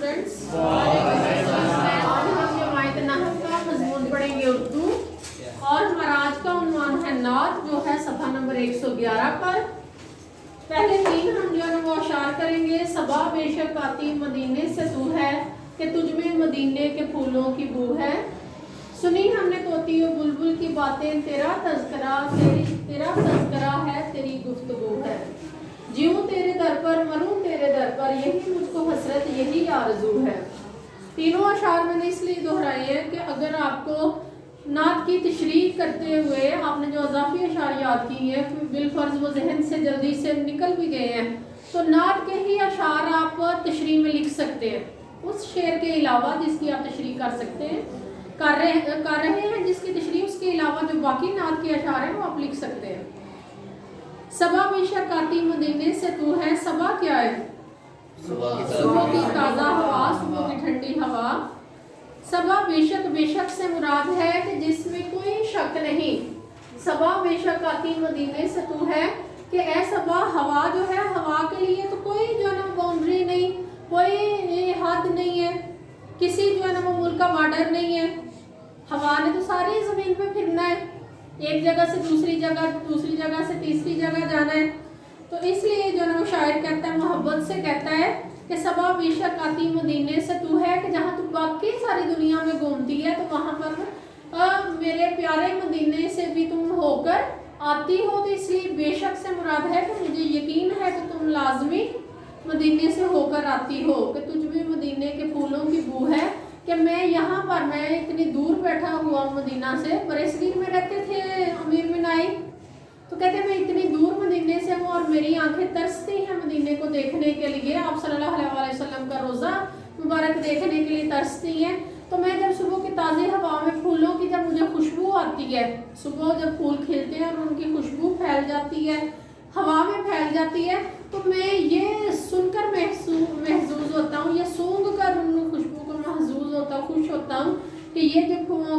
Students, आज हम जमायत नहव का मजमून पढ़ेंगे उर्दू और हमारा आज का उन्वान है नात, जो है सफ़ा नंबर 111 पर। पहले तीन हम जो है वो अशार करेंगे। सबा बेशक आती मदीने से तू है कि तुझ में मदीने के फूलों की बू है। सुनी हमने तोती और बुलबुल की बातें, तेरा तज़किरा है, तेरी गुफ्तगू है। जीऊँ तेरे दर पर, मरूँ तेरे दर पर, यही मुझको हसरत, यही आरज़ू है। तीनों अशार मैंने इसलिए दोहराए हैं कि अगर आपको नात की तशरीह करते हुए आपने जो अज़ाफ़ी अशार याद की हैं, बिलफर्ज वो जहन से जल्दी से निकल भी गए हैं, तो नात के ही अशार आप तशरीह में लिख सकते हैं। उस शेर के अलावा जिसकी आप तशरीह कर सकते हैं, कर रहे हैं जिसकी तशरीह, उसके अलावा जो बाकी नात के अशार हैं वो आप लिख सकते हैं। सबा बेशक आती मदीने से तू है। सबा क्या है? सुबह की ताज़ा हवा, सुबह की ठंडी हवा। सबा बेशक, बेशक से मुराद है कि जिसमें कोई शक नहीं। सबा बेशक आती मदीने से तू है कि ऐ सबा, हवा जो है, हवा के लिए तो कोई जो है ना बाउंड्री नहीं, कोई हद नहीं है, किसी जो है ना वो मुल्क का बॉर्डर नहीं है। हवा ने तो सारी ज़मीन पे फिरना है, एक जगह से दूसरी जगह से तीसरी जगह जाना है। तो इसलिए जो है वो शायर कहता है, मोहब्बत से कहता है कि सबा बेशक आती मदीने से तू है, कि जहाँ तू बाकी सारी दुनिया में घूमती है तो वहाँ पर मेरे प्यारे मदीने से भी तुम होकर आती हो। तो इसलिए बेशक से मुराद है कि मुझे यकीन है कि तुम लाजमी मदीने से होकर आती हो, कि तुझ में मदीने के फूलों की बू है। कि मैं यहाँ पर, मैं इतनी दूर बैठा हुआ मदीना से, बरेसगीर में रहते थे अमीर मिनाई, तो कहते मैं इतनी दूर मदीने से हूँ और मेरी आंखें तरसती हैं मदीने को देखने के लिए। आप सल्लल्लाहु अलैहि वसल्लम का रोज़ा मुबारक देखने के लिए तरसती हैं। तो मैं जब सुबह की ताज़ी हवा में फूलों की जब मुझे खुशबू आती है, सुबह जब फूल खिलते हैं और उनकी खुशबू फैल जाती है, हवा में फैल जाती है, तो मैं ये सुनकर महसूस होता हूँ, ये सूंघ कर उन खुशबू को महसूस होता हूँ, खुश होता हूँ कि ये जो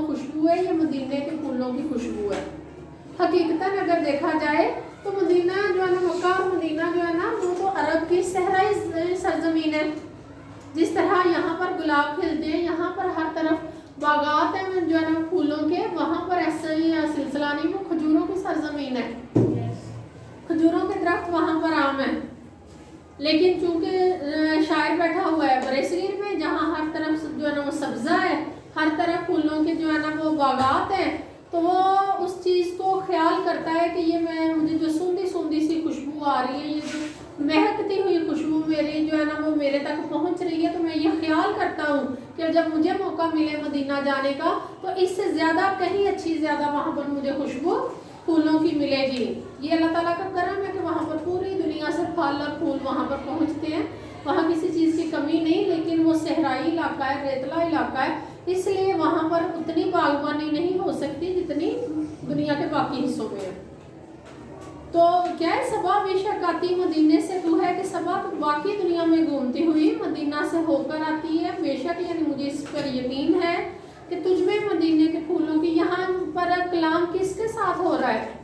खुशबू है ये मदीने के फूलों की खुशबू है। हकीकतन अगर देखा जाए तो मदीना जो है ना, मक्का और मदीना जो है ना, वो तो अरब की सहराई सरजमीन है। जिस तरह यहाँ पर गुलाब खिलते हैं, यहाँ पर हर तरफ बागात हैं जो है ना फूलों के, वहाँ पर ऐसा ही सिलसिला नहीं, वो खजूरों की सरजमीन है, खजूरों के दरख्त वहाँ पर आम है। लेकिन चूंकि शायर बैठा हुआ है बरेसगीर में, जहाँ हर तरफ जो है ना वो सब्जा है, हर तरफ फूलों के जो है ना वो बागात हैं, तो वो उस चीज़ को ख्याल करता है कि ये मुझे जो सूंधी सी खुशबू आ रही है, ये जो महकती हुई खुशबू मेरी जो है ना वो मेरे तक पहुंच रही है, तो मैं ये ख्याल करता हूँ कि जब मुझे मौका मिले मदीना जाने का, तो इससे ज़्यादा कहीं अच्छी ज़्यादा वहाँ पर मुझे खुशबू फूलों की मिलेगी। ये अल्लाह ताला का करम है कि वहाँ पर पूरी दुनिया से फल और फूल वहाँ पर पहुँचते हैं, वहाँ किसी चीज़ की कमी नहीं। लेकिन वो सहराई इलाका है, रेतला इलाका है, इसलिए वहाँ पर उतनी बागबानी नहीं हो सकती जितनी दुनिया के बाकी हिस्सों में है। तो क्या है, सबा बेशक आती मदीने से तू है, कि सबा तो बाकी दुनिया में घूमती हुई मदीना से होकर आती है। बेशक यानी मुझे इस पर यकीन है कि तुझ में मदीने के फूलों की। यहाँ पर कलाम किसके साथ हो रहा है?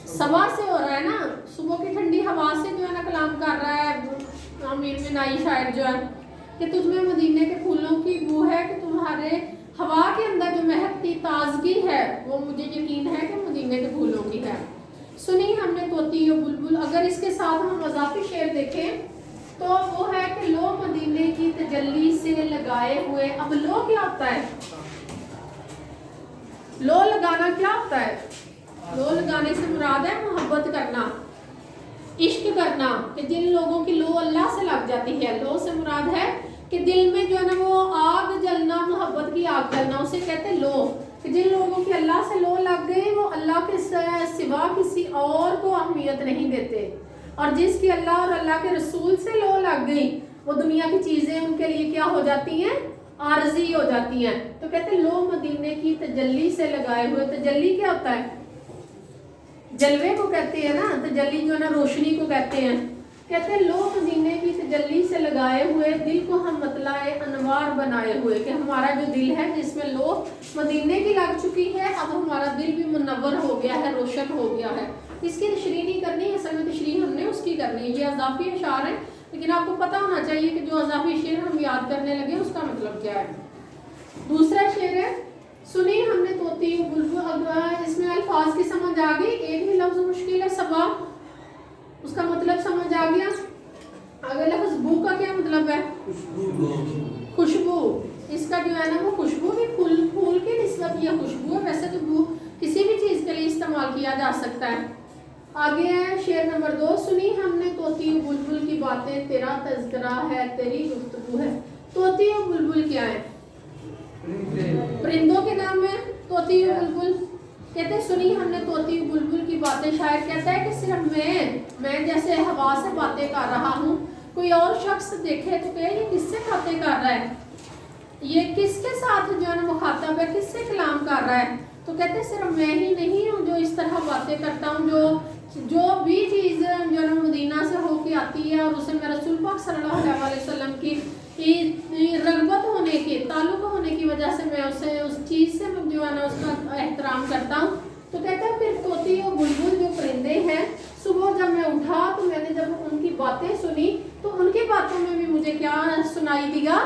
सबा से हो रहा है ना, सुबह की ठंडी हवा से जो है ना कलाम कर रहा है अमीर मिनाई शायर जो है, कि तुझ में मदीने के फूलों की बू है, कि तुम्हारे हवा के अंदर जो महकती ताजगी है वो मुझे यकीन है कि मदीने के फूलों की है। सुनी हमने तोती और बुलबुल। अगर इसके साथ हम अज़ाफ़ी शेर देखें तो वो है कि लो मदीने की तजल्ली से लगाए हुए। अब लो क्या होता है? लो लगाना क्या होता है? लो लगाने से मुराद है मोहब्बत करना, इश्क करना, कि जिन लोगों की लो अल्लाह से लग जाती है। लो से मुराद है कि दिल में जो है ना वो आग जलना, मोहब्बत की आग जलना, उसे कहते हैं लो। कि जिन लोगों की अल्लाह से लो लग गई, वो अल्लाह के सिवा किसी और को अहमियत नहीं देते, और जिसकी अल्लाह और अल्लाह के रसूल से लो लग गई, वो दुनिया की चीज़ें उनके लिए क्या हो जाती हैं? आरजी हो जाती हैं। तो कहते लो मदीने की तजल्ली से लगाए हुए। तजल्ली क्या होता है? जलवे को कहते हैं ना, तजल्ली जो है ना रोशनी को कहते हैं। कहते हैं लो मदीने की तजल्ली से लगाए हुए, दिल को हम मतलाए अनवार बनाए हुए, कि हमारा जो दिल है जिसमें लो मदीने की लग चुकी है, अब हमारा दिल भी मुनव्वर हो गया है, रोशन हो गया है। इसकी तशरीह नहीं करनी, असल में तशरीह हमने उसकी करनी है। ये अज़ाफ़ी अशार है, لیکن آپ کو پتہ ہونا چاہیے کہ جو اضافی شعر ہم یاد کرنے لگے اس کا مطلب کیا ہے۔ دوسرا شعر ہے سنی ہم نے طوطی بلبل، اس میں الفاظ کی سمجھ آ گئی، ایک بھی لفظ مشکل ہے، صبا اس کا مطلب سمجھ آ گیا۔ اگر لفظ بو کا کیا مطلب ہے؟ خوشبو، اس کا جو ہے نا وہ خوشبو بھی پھول کی نسبت یہ خوشبو ہے، ویسے تو بو کسی بھی چیز کے لیے استعمال کیا جا سکتا ہے۔ آگے ہے شعر نمبر 2، سنی ہم نے طوطی و بلبل کی باتیں، تیرا تذکرہ ہے تیری گفتگو ہے۔ طوطی و بلبل کیا ہے؟ پرندوں کے نام ہے طوطی و بلبل۔ کہتے ہیں سنی ہم نے طوطی و بلبل کی باتیں، شاعر کہتا ہے کہ صرف میں جیسے ہوا سے باتیں کر رہا ہوں، کوئی اور شخص دیکھے تو کہے یہ کس سے باتیں کر رہا ہے، یہ کس کے ساتھ جو ہے نا مخاطب ہے، کس سے کلام کر رہا ہے، تو کہتے ہیں صرف میں ہی نہیں ہوں جو اس طرح باتیں کرتا ہوں، جو بھی چیز جو ہے نا مدینہ سے ہو کے آتی ہے اور اسے میں رسول پاک صلی اللہ علیہ وسلم کی رغبت ہونے کی، تعلق ہونے کی وجہ سے میں اسے اس چیز سے جو ہے نا اس کا احترام کرتا ہوں۔ تو کہتے ہیں پھر طوطی اور بلبل جو پرندے ہیں، صبح جب میں اٹھا تو میں نے جب ان کی باتیں سنی تو ان کی باتوں میں بھی مجھے کیا سنائی دیا؟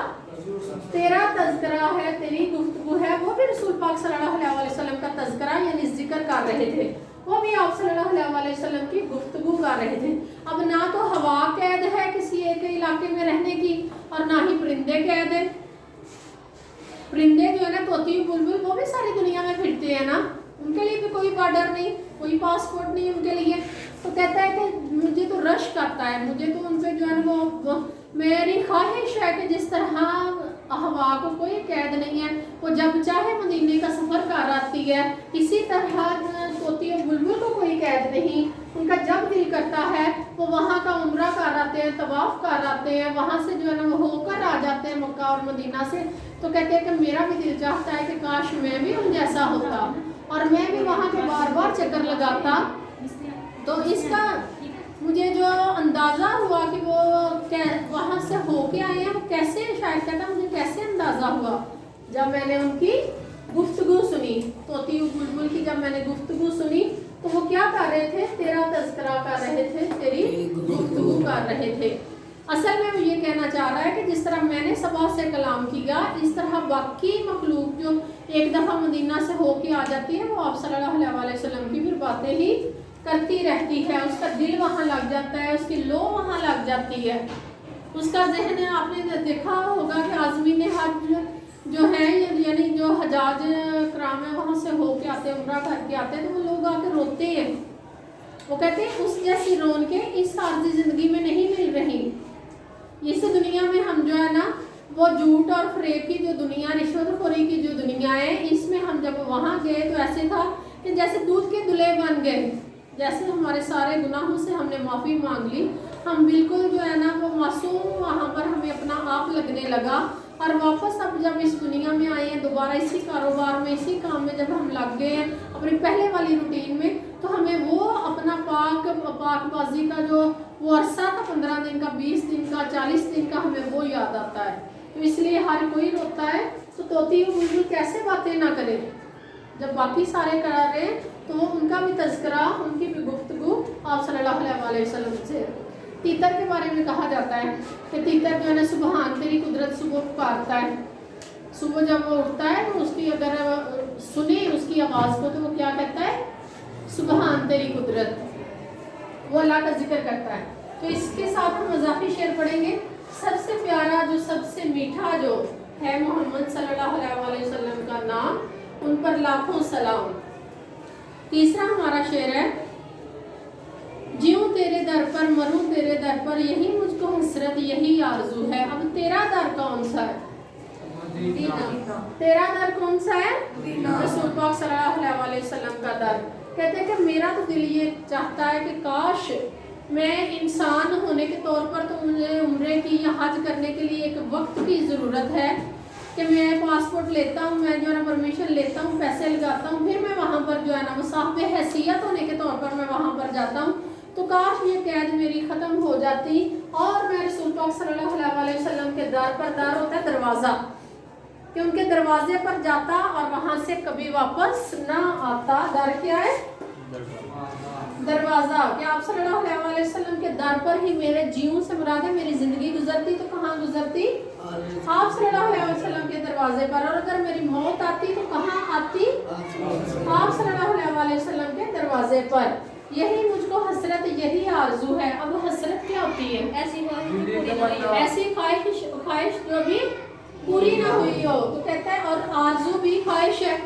تیرا تذکرہ ہے تیری گفتگو ہے۔ وہ بھی رسول پاک صلی اللہ علیہ وسلم کا تذکرہ یعنی ذکر کر رہے تھے، وہ بھی آپ صلی اللہ علیہ وسلم کی گفتگو کر رہے تھے۔ اب نہ تو ہوا قید ہے کسی ایک علاقے میں رہنے کی اور نہ ہی پرندے قید ہیں۔ پرندے جو ہے نا طوطی بلبل وہ بھی ساری دنیا میں پھرتے ہیں نا، ان کے لیے بھی کوئی بارڈر نہیں، کوئی پاسپورٹ نہیں ان کے لیے۔ تو کہتا ہے کہ مجھے تو رشک آتا ہے، مجھے تو ان پہ جو ہے وہ میری خواہش ہے کہ جس طرح ہوا کو کوئی قید نہیں ہے، وہ جب چاہے مدینے کا سفر کر آتی ہے، اسی طرح طوطی اور بلبل کو کوئی قید نہیں، ان کا جب دل کرتا ہے وہ وہاں کا عمرہ کر آتے ہیں، طواف کر آتے ہیں، وہاں سے جو ہے نا وہ ہو کر آ جاتے ہیں مکہ اور مدینہ سے۔ تو کہتے ہیں کہ میرا بھی دل چاہتا ہے کہ کاش میں بھی ان جیسا ہوتا اور میں بھی وہاں کے بار بار چکر لگاتا۔ تو اس کا مجھے جو اندازہ ہوا کہ وہ وہاں سے ہو کے آئے ہیں، وہ کیسے، شاید کہتا مجھے کیسے اندازہ ہوا جب میں نے ان کی گفتگو سنی، طوطی و بلبل کی جب میں نے گفتگو سنی تو وہ کیا کر رہے تھے؟ تیرا تذکرہ کر رہے تھے، تیری گفتگو کر رہے تھے۔ اصل میں وہ یہ کہنا چاہ رہا ہے کہ جس طرح میں نے صبا سے کلام کیا، اس طرح باقی مخلوق جو ایک دفعہ مدینہ سے ہو کے آ جاتی ہے وہ آپ صلی اللہ علیہ وسلم کی پھر باتیں ہی کرتی رہتی ہے، اس کا دل وہاں لگ جاتا ہے، اس کی لو وہاں لگ جاتی ہے، اس کا ذہن ہے۔ آپ نے دیکھا ہوگا کہ عازمین حج جو ہیں یعنی جو حجاج کرام ہیں وہاں سے ہو کے آتے ہیں، عمرہ کر کے آتے ہیں، تو وہ لوگ آ کے روتے ہیں، وہ کہتے ہیں اس جیسی رونقیں اس عارضی زندگی میں نہیں مل رہی۔ اس دنیا میں ہم جو ہے نا وہ جھوٹ اور فریب کی جو دنیا، رشوت خوری کی جو دنیا ہے، اس میں ہم جب وہاں گئے تو ایسے تھا کہ جیسے دودھ کے دلے بن گئے، جیسے ہمارے سارے گناہوں سے ہم نے معافی مانگ لی، ہم بالکل جو ہے نا وہ معصوم، وہاں پر ہمیں اپنا آپ لگنے لگا۔ اور واپس اب جب اس دنیا میں آئے ہیں، دوبارہ اسی کاروبار میں، اسی کام میں جب ہم لگ گئے ہیں اپنی پہلے والی روٹین میں، تو ہمیں وہ اپنا پاک بازی کا جو وہ عرصہ تھا 15 دن کا، 20 دن کا، 40 دن کا، ہمیں وہ یاد آتا ہے۔ تو اس لیے ہر کوئی روتا ہے، تو طوطی و بلبل کیسے باتیں نہ کرے جب باقی سارے کر رہے ہیں، تو ان کا بھی تذکرہ، ان کی بھی گفتگو آپ صلی اللہ علیہ وسلم سے۔ تیتر کے بارے میں کہا جاتا ہے کہ تیتر جو ہے نا سبحان تیری قدرت صبح پکارتا ہے، صبح جب وہ اٹھتا ہے تو اس کی اگر سنی اس کی آواز کو تو وہ کیا کہتا ہے؟ سبحان تیری قدرت، وہ اللہ کا ذکر کرتا ہے۔ تو اس کے ساتھ ہم اضافی شعر پڑھیں گے۔ سب سے پیارا جو سب سے میٹھا جو ہے محمد صلی اللہ علیہ وسلم کا نام، ان پر لاکھوں سلام۔ تیسرا ہمارا شعر ہے، جیوں تیرے در پر مروں تیرے در پر، یہی مجھ کو حسرت یہی آرزو ہے۔ اب تیرا در کون سا ہے؟ تیرا در کون سا ہے؟ رسول پاک صلی اللہ علیہ وسلم کا در۔ کہتے ہیں کہ میرا تو دل یہ چاہتا ہے کہ کاش میں انسان ہونے کے طور پر تو مجھے عمرے کی یا حج کرنے کے لیے ایک وقت کی ضرورت ہے کہ میں پاسپورٹ لیتا ہوں، میں جو ہے نا پرمیشن لیتا ہوں، پیسے لگاتا ہوں، پھر میں وہاں پر جو ہے نا صاحب حیثیت ہونے کے طور پر میں وہاں پر جاتا ہوں۔ تو کاش یہ قید میری ختم ہو جاتی اور میں رسول پاک صلی اللہ علیہ وسلم کے در پر، در ہوتا ہے دروازہ، کہ ان کے دروازے پر جاتا اور وہاں سے کبھی واپس نہ آتا۔ در کیا ہے؟ दरवाजा, क्या आप सल्लल्लाहु अलैहि वसल्लम के दर पर ही मेरे जीवन से मुराद है मेरी जिंदगी गुजरती, तो कहाँ गुजरती? आप सल्लल्लाहु अलैहि वसल्लम के दरवाजे पर। और अगर मेरी मौत आती तो कहाँ आती? आप सल्लल्लाहु अलैहि वसल्लम के दरवाजे पर। यही मुझको हसरत, यही आरजू है। अब हसरत क्या होती है? ऐसी ख्वाहिश जो भी पूरी ना हुई हो। तो कहता है और आरजू भी ख्वाहिश है।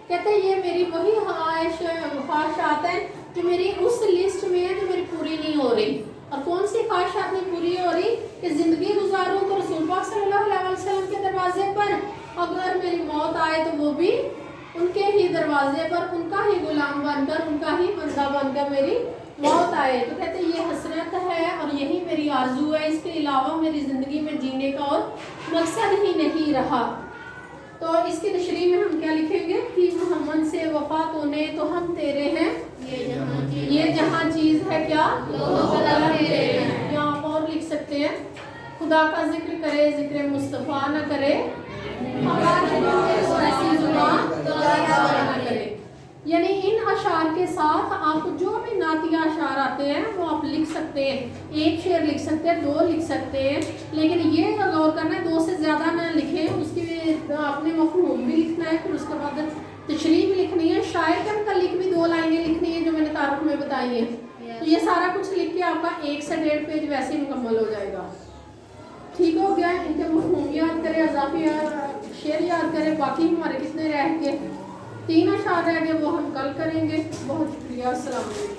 कहते हैं ये मेरी वही ख्वाहिशात है जो मेरी उस लिस्ट में है जो मेरी पूरी नहीं हो रही। और कौन सी ख्वाहिशात नहीं पूरी हो रही? कि जिंदगी गुजारूं तो रसूल पाक सल्लल्लाहु अलैहि वसल्लम के दरवाजे पर, अगर मेरी मौत आए तो वो भी उनके ही दरवाजे पर, उनका ही गुलाम बनकर, उनका ही बंदा बनकर मेरी मौत आए। तो कहते हैं ये हसरत है और यही मेरी आरजू है, इसके अलावा मेरी ज़िंदगी में जीने का और मकसद ही नहीं रहा। तो इसकी तशरीह में हम क्या लिखेंगे कि मोहम्मद से वफा तूने तो हम तेरे हैं, ये जहाँ चीज़ है क्या तेरे हैं। यहाँ आप और लिख सकते हैं खुदा का जिक्र करे जिक्र मुस्तफ़ा न करे, ऐसी जुबान न करे। यानी इन अशार के साथ आप जो भी नातिया अशार आते हैं वो आप लिख सकते हैं। एक शेर लिख सकते हैं, दो लिख सकते हैं, लेकिन ये गौर करना है दो से ज़्यादा ना लिखें। उसकी आपने मफ़हूम भी लिखना है, फिर उसके बाद तशरीह भी लिखनी है, शायर के मुतालिक भी 2 लाइनें लिखनी है जो मैंने तारुफ में बताई है। तो ये सारा कुछ लिख के आपका 1 से 1.5 पेज वैसे ही मुकम्मल हो जाएगा। ठीक हो गया। इनके मफ़हूम याद करें, अज़ाफ़ी शेर याद करें। बाकी हमारे कितने रह गए? 3 अशार रह गए, वो हम कल करेंगे। बहुत शुक्रिया। अस्सलाम वालेकुम।